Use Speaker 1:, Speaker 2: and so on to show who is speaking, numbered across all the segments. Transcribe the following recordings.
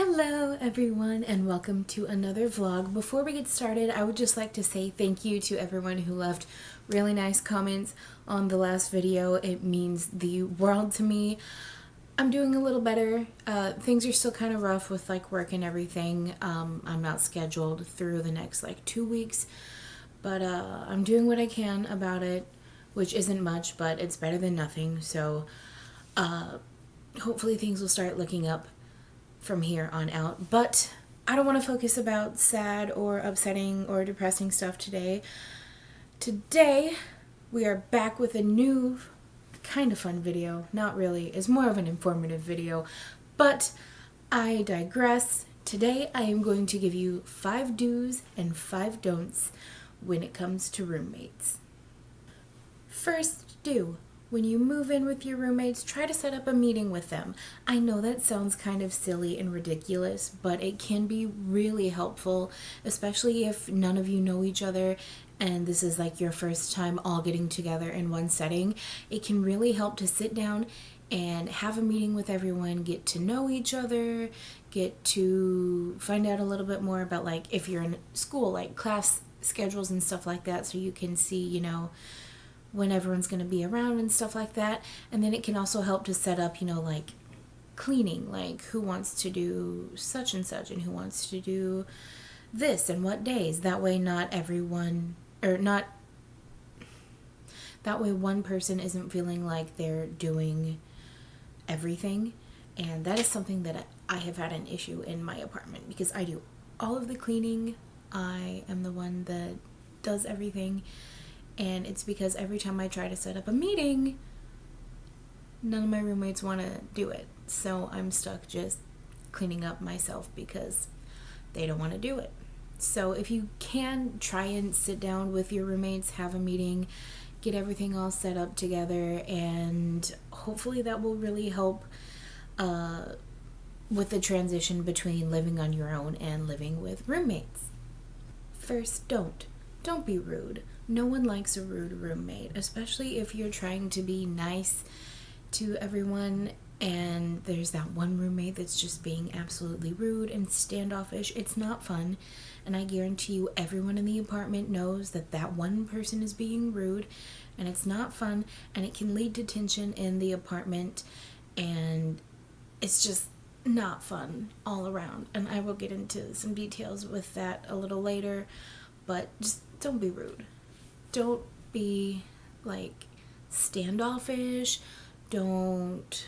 Speaker 1: Hello everyone and welcome to another vlog. Before we get started, I would just like to say thank you to everyone who left really nice comments on the last video. It means the world to me. I'm doing a little better. Things are still kind of rough with like work and everything. I'm not scheduled through the next like 2 weeks, but I'm doing what I can about it, which isn't much, but it's better than nothing. So hopefully things will start looking up from here on out. But I don't want to focus about sad or upsetting or depressing stuff today. Today we are back with a new kind of fun video. Not really, it's more of an informative video, but I digress. Today I am going to give you 5 do's and 5 don'ts when it comes to roommates. First do: when you move in with your roommates, try to set up a meeting with them. I know that sounds kind of silly and ridiculous, but it can be really helpful, especially if none of you know each other and this is like your first time all getting together in one setting. It can really help to sit down and have a meeting with everyone, get to know each other, get to find out a little bit more about, like, if you're in school, like class schedules and stuff like that, so you can see, when everyone's going to be around and stuff like that. And then it can also help to set up, like cleaning, like who wants to do such and such and who wants to do this and what days. That way one person isn't feeling like they're doing everything. And that is something that I have had an issue in my apartment, because I do all of the cleaning. I am the one that does everything. And it's because every time I try to set up a meeting, none of my roommates want to do it. So I'm stuck just cleaning up myself because they don't want to do it. So if you can, try and sit down with your roommates, have a meeting, get everything all set up together, and hopefully that will really help with the transition between living on your own and living with roommates. First, don't be rude. No one likes a rude roommate, especially if you're trying to be nice to everyone and there's that one roommate that's just being absolutely rude and standoffish. It's not fun, and I guarantee you everyone in the apartment knows that that one person is being rude, and it's not fun, and it can lead to tension in the apartment, and it's just not fun all around. And I will get into some details with that a little later, but just don't be rude. Don't be like standoffish. Don't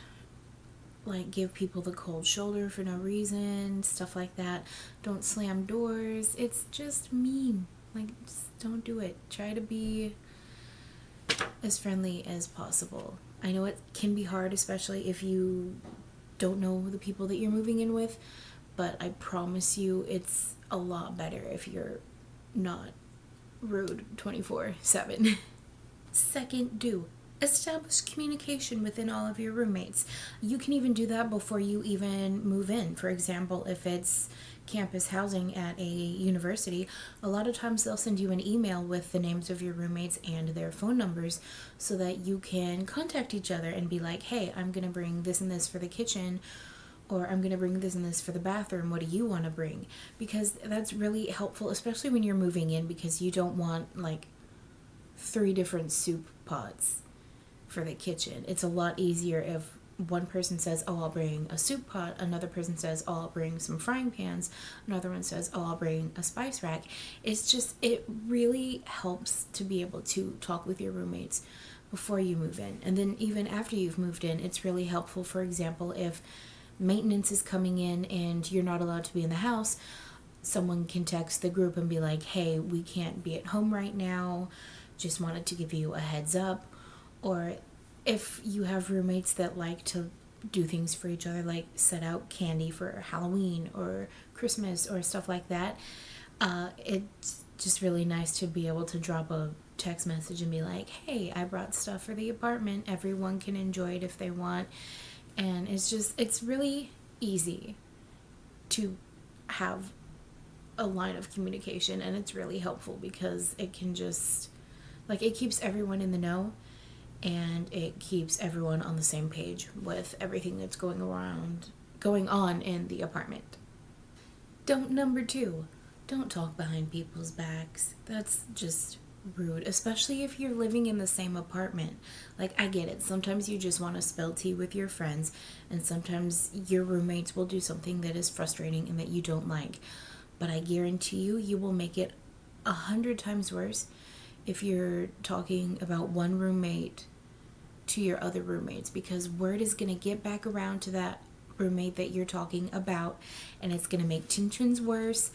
Speaker 1: like give people the cold shoulder for no reason, stuff like that. Don't slam doors. It's just mean. Like, just don't do it. Try to be as friendly as possible. I know it can be hard, especially if you don't know the people that you're moving in with, but I promise you it's a lot better if you're not rude 24/7. Second do: establish communication within all of your roommates. You can even do that before you even move in. For example, if it's campus housing at a university, a lot of times they'll send you an email with the names of your roommates and their phone numbers so that you can contact each other and be like, hey, I'm gonna bring this and this for the kitchen, or I'm going to bring this and this for the bathroom. What do you want to bring? Because that's really helpful, especially when you're moving in, because you don't want like 3 different soup pots for the kitchen. It's a lot easier if one person says, oh, I'll bring a soup pot. Another person says, oh, I'll bring some frying pans. Another one says, oh, I'll bring a spice rack. It really helps to be able to talk with your roommates before you move in. And then even after you've moved in, it's really helpful. For example, if maintenance is coming in and you're not allowed to be in the house, someone can text the group and be like, hey, we can't be at home right now, just wanted to give you a heads up. Or if you have roommates that like to do things for each other, like set out candy for Halloween or Christmas or stuff like that, it's just really nice to be able to drop a text message and be like, hey, I brought stuff for the apartment, everyone can enjoy it if they want. And it's really easy to have a line of communication, and it's really helpful because it can just, like, it keeps everyone in the know and it keeps everyone on the same page with everything that's going on in the apartment. Don't number two, don't talk behind people's backs. That's just rude, especially if you're living in the same apartment. Like, I get it. Sometimes you just want to spill tea with your friends, and sometimes your roommates will do something that is frustrating and that you don't like. But I guarantee you, you will make it 100 times worse if you're talking about one roommate to your other roommates, because word is going to get back around to that roommate that you're talking about, and it's going to make tensions worse,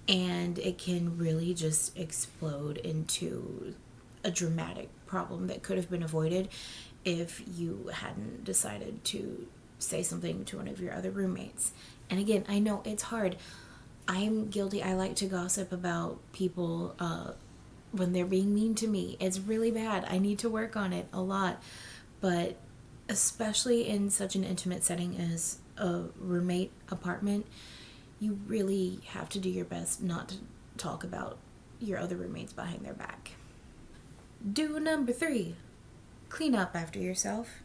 Speaker 1: and it can really just explode into a dramatic problem that could have been avoided if you hadn't decided to say something to one of your other roommates. And again, I know it's hard. I'm guilty. I like to gossip about people when they're being mean to me. It's really bad. I need to work on it a lot. But especially in such an intimate setting as a roommate apartment, you really have to do your best not to talk about your other roommates behind their back. Do number three, clean up after yourself.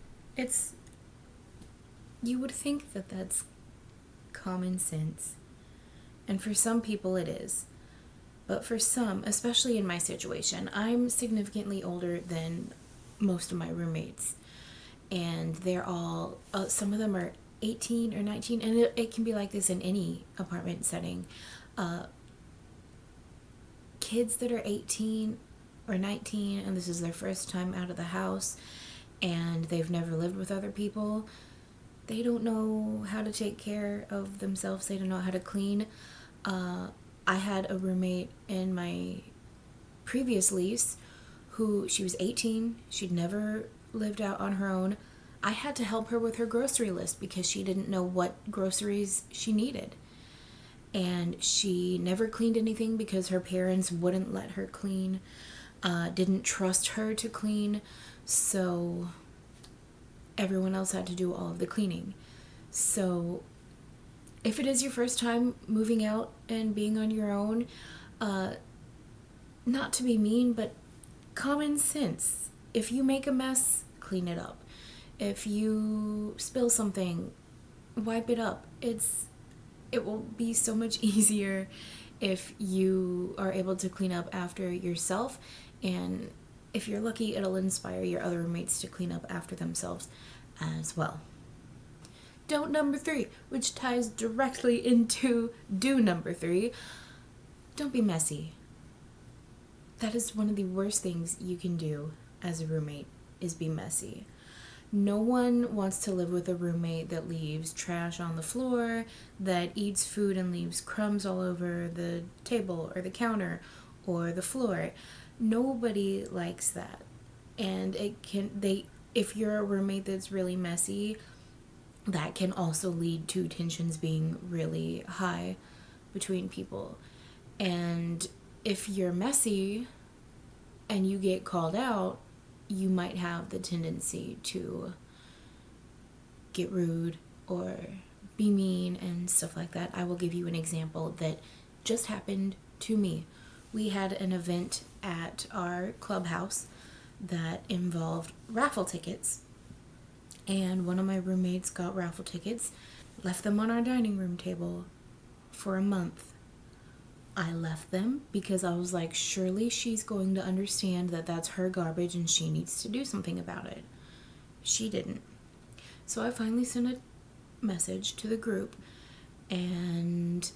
Speaker 1: You would think that that's common sense. And for some people it is. But for some, especially in my situation, I'm significantly older than most of my roommates. And they're all, some of them are 18 or 19, and it can be like this in any apartment setting. Kids that are 18 or 19 and this is their first time out of the house and they've never lived with other people, they don't know how to take care of themselves. They don't know how to clean. I had a roommate in my previous lease who, she was 18. She'd never lived out on her own. I had to help her with her grocery list because she didn't know what groceries she needed. And she never cleaned anything because her parents wouldn't let her clean, didn't trust her to clean, so everyone else had to do all of the cleaning. So if it is your first time moving out and being on your own, not to be mean, but common sense. If you make a mess, clean it up. If you spill something, wipe it up. It will be so much easier if you are able to clean up after yourself, and if you're lucky, it'll inspire your other roommates to clean up after themselves as well. Don't number three, which ties directly into do number three, don't be messy. That is one of the worst things you can do as a roommate, is be messy. No one wants to live with a roommate that leaves trash on the floor, that eats food and leaves crumbs all over the table or the counter or the floor. Nobody likes that. And if you're a roommate that's really messy, that can also lead to tensions being really high between people. And if you're messy and you get called out, you might have the tendency to get rude or be mean and stuff like that. I will give you an example that just happened to me. We had an event at our clubhouse that involved raffle tickets, and one of my roommates got raffle tickets, left them on our dining room table for a month. I left them because I was like, surely she's going to understand that that's her garbage and she needs to do something about it. She didn't. So I finally sent a message to the group, and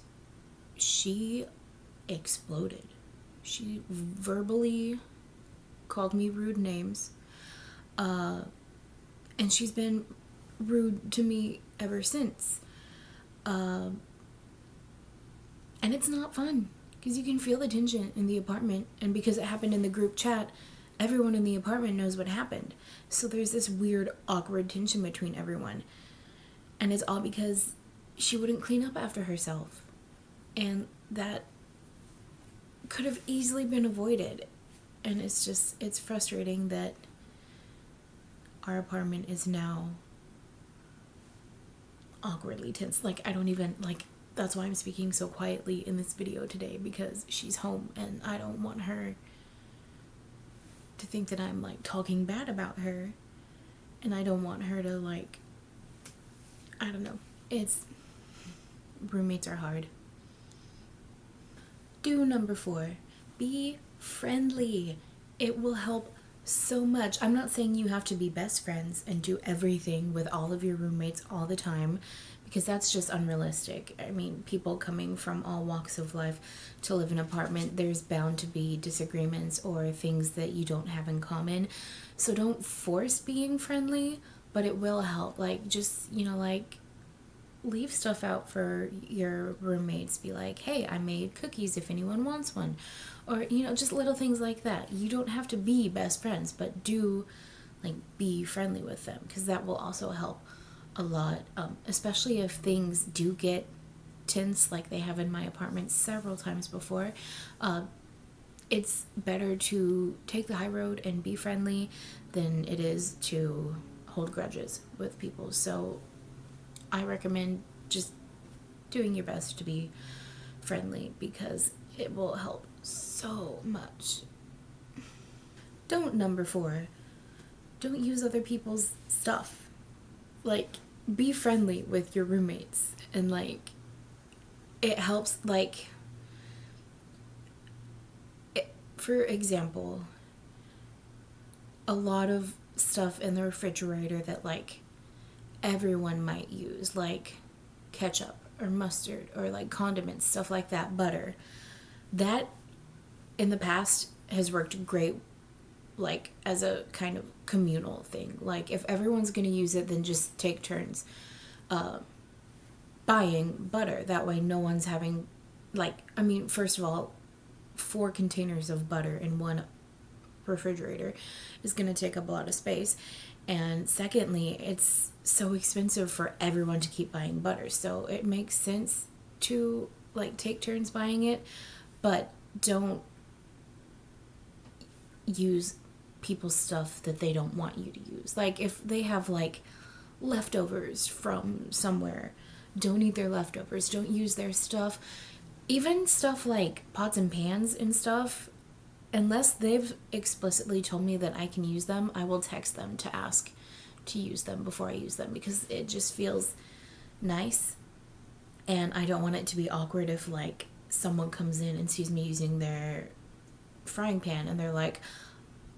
Speaker 1: she exploded. She verbally called me rude names, and she's been rude to me ever since. And it's not fun because you can feel the tension in the apartment, and because it happened in the group chat, everyone in the apartment knows what happened. So there's this weird, awkward tension between everyone. And it's all because she wouldn't clean up after herself. And that could have easily been avoided. And it's frustrating that our apartment is now awkwardly tense. That's why I'm speaking so quietly in this video today, because she's home and I don't want her to think that I'm talking bad about her, and I don't want her to I don't know. Roommates are hard. Do number 4, be friendly. It will help so much. I'm not saying you have to be best friends and do everything with all of your roommates all the time, because that's just unrealistic. I mean, people coming from all walks of life to live in an apartment, there's bound to be disagreements or things that you don't have in common. So don't force being friendly, but it will help. Like, just, like, leave stuff out for your roommates. Be like, hey, I made cookies if anyone wants one. Or, just little things like that. You don't have to be best friends, but do, like, be friendly with them, because that will also help a lot, especially if things do get tense like they have in my apartment several times before. It's better to take the high road and be friendly than it is to hold grudges with people. So I recommend just doing your best to be friendly, because it will help so much. Don't number 4, don't use other people's stuff. Like, be friendly with your roommates, and like, it helps. Like, for example, a lot of stuff in the refrigerator that like everyone might use, like ketchup or mustard or like condiments, stuff like that, butter, that in the past has worked great, like as a kind of communal thing. Like, if everyone's gonna use it, then just take turns buying butter. That way no one's having, like, I mean, first of all, 4 containers of butter in one refrigerator is going to take up a lot of space, and secondly, it's so expensive for everyone to keep buying butter. So it makes sense to like take turns buying it, but don't use people's stuff that they don't want you to use. Like, if they have like leftovers from somewhere, don't eat their leftovers, don't use their stuff. Even stuff like pots and pans and stuff, unless they've explicitly told me that I can use them, I will text them to ask to use them before I use them, because it just feels nice, and I don't want it to be awkward if like someone comes in and sees me using their frying pan and they're like,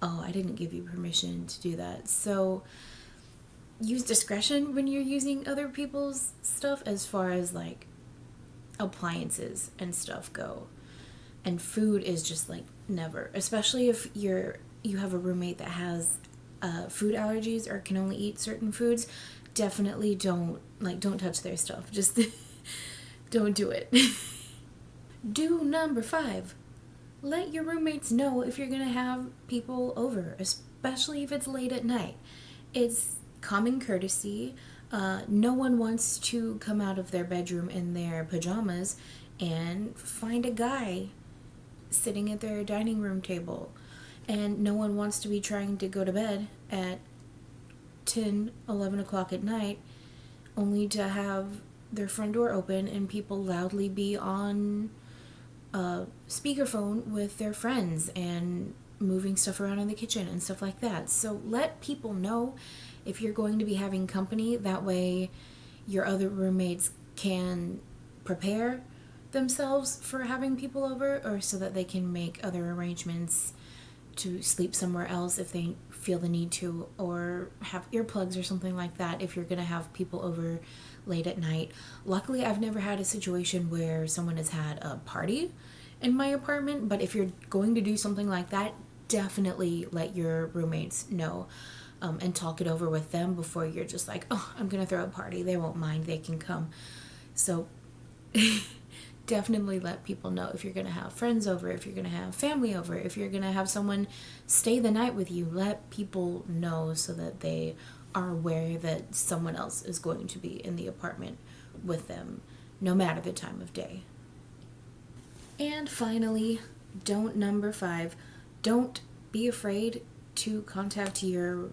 Speaker 1: oh, I didn't give you permission to do that. So use discretion when you're using other people's stuff, as far as like appliances and stuff go. And food is just like never, especially if you have a roommate that has food allergies or can only eat certain foods. Definitely don't touch their stuff. Just don't do it. Do number 5, let your roommates know if you're gonna have people over, especially if it's late at night. It's common courtesy. No one wants to come out of their bedroom in their pajamas and find a guy sitting at their dining room table. And no one wants to be trying to go to bed at 10, 11 o'clock at night only to have their front door open and people loudly be on speakerphone with their friends and moving stuff around in the kitchen and stuff like that. So let people know if you're going to be having company. That way your other roommates can prepare themselves for having people over, or so that they can make other arrangements to sleep somewhere else if they feel the need to, or have earplugs or something like that if you're going to have people over late at night. Luckily, I've never had a situation where someone has had a party in my apartment, but if you're going to do something like that, definitely let your roommates know, and talk it over with them before you're just like, oh, I'm going to throw a party. They won't mind. They can come. So definitely let people know if you're going to have friends over, if you're going to have family over, if you're going to have someone stay the night with you. Let people know so that they are aware that someone else is going to be in the apartment with them, no matter the time of day. And finally, number 5, don't be afraid to contact your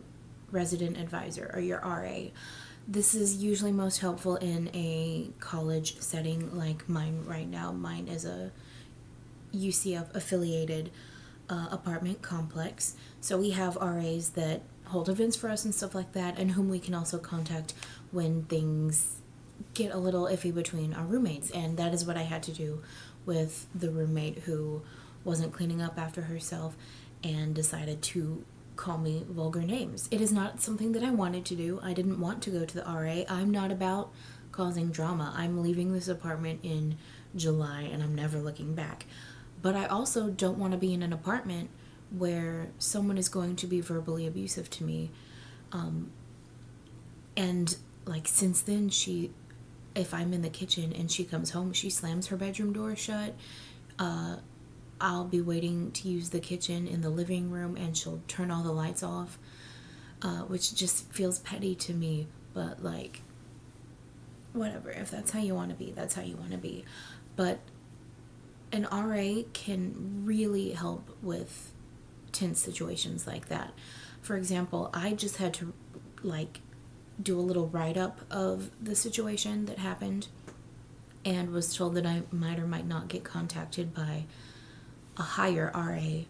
Speaker 1: resident advisor or your RA. This is usually most helpful in a college setting like mine right now. Mine is a UCF affiliated apartment complex. So we have RAs that hold events for us and stuff like that, and whom we can also contact when things get a little iffy between our roommates, and that is what I had to do with the roommate who wasn't cleaning up after herself and decided to call me vulgar names. It is not something that I wanted to do. I didn't want to go to the RA. I'm not about causing drama. I'm leaving this apartment in July and I'm never looking back. But I also don't want to be in an apartment where someone is going to be verbally abusive to me. And like since then, if I'm in the kitchen and she comes home, she slams her bedroom door shut. I'll be waiting to use the kitchen in the living room and she'll turn all the lights off, which just feels petty to me, but like, whatever. If that's how you want to be, that's how you want to be. But an RA can really help with tense situations like that. For example, I just had to like do a little write-up of the situation that happened and was told that I might or might not get contacted by a higher RA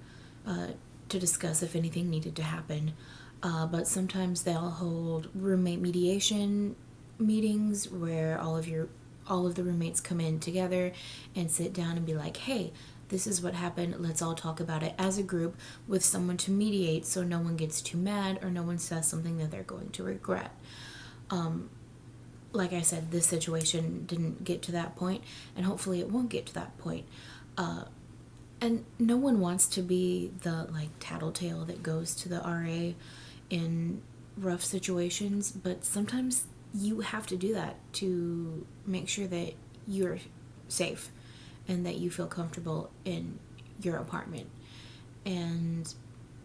Speaker 1: to discuss if anything needed to happen. But sometimes they'll hold roommate mediation meetings where all of the roommates come in together and sit down and be like, hey, this is what happened. Let's all talk about it as a group with someone to mediate so no one gets too mad or no one says something that they're going to regret. Like I said, this situation didn't get to that point, and hopefully it won't get to that point. And no one wants to be the like tattletale that goes to the RA in rough situations, but sometimes you have to do that to make sure that you're safe and that you feel comfortable in your apartment. And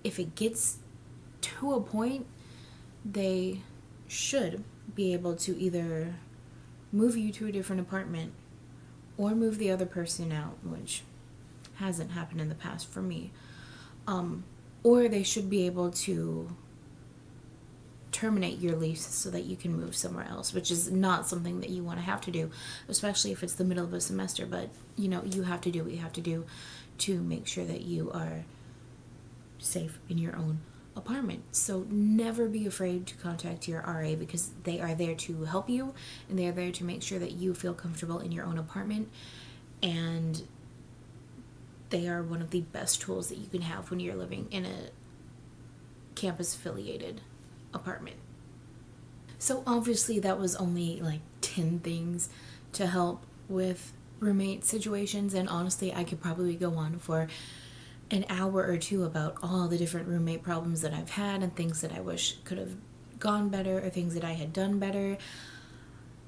Speaker 1: if it gets to a point, they should be able to either move you to a different apartment or move the other person out, which hasn't happened in the past for me. Or they should be able to terminate your lease so that you can move somewhere else, which is not something that you want to have to do, especially if it's the middle of a semester. But you have to do what you have to do to make sure that you are safe in your own apartment. So never be afraid to contact your RA, because they are there to help you and they are there to make sure that you feel comfortable in your own apartment, and they are one of the best tools that you can have when you're living in a campus affiliated apartment. So obviously that was only like 10 things to help with roommate situations, and honestly I could probably go on for an hour or two about all the different roommate problems that I've had and things that I wish could have gone better or things that I had done better.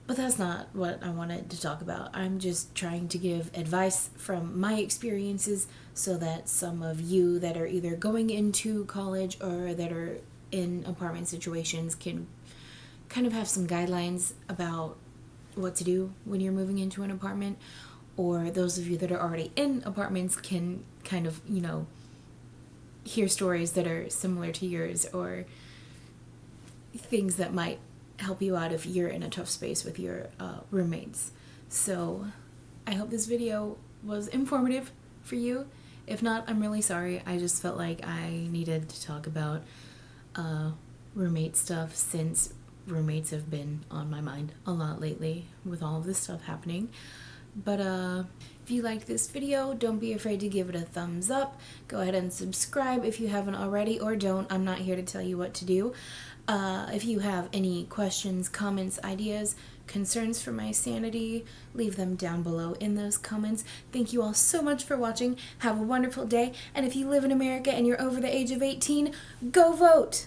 Speaker 1: But that's not what I wanted to talk about. I'm just trying to give advice from my experiences so that some of you that are either going into college or that are in apartment situations can kind of have some guidelines about what to do when you're moving into an apartment, or those of you that are already in apartments can kind of, hear stories that are similar to yours, or things that might help you out if you're in a tough space with your roommates. So I hope this video was informative for you. If not, I'm really sorry. I just felt like I needed to talk about roommate stuff, since roommates have been on my mind a lot lately with all of this stuff happening. But if you liked this video, don't be afraid to give it a thumbs up. Go ahead and subscribe if you haven't already, or don't. I'm not here to tell you what to do. If you have any questions, comments, ideas, concerns for my sanity, leave them down below in those comments. Thank you all so much for watching. Have a wonderful day. And if you live in America and you're over the age of 18, go vote!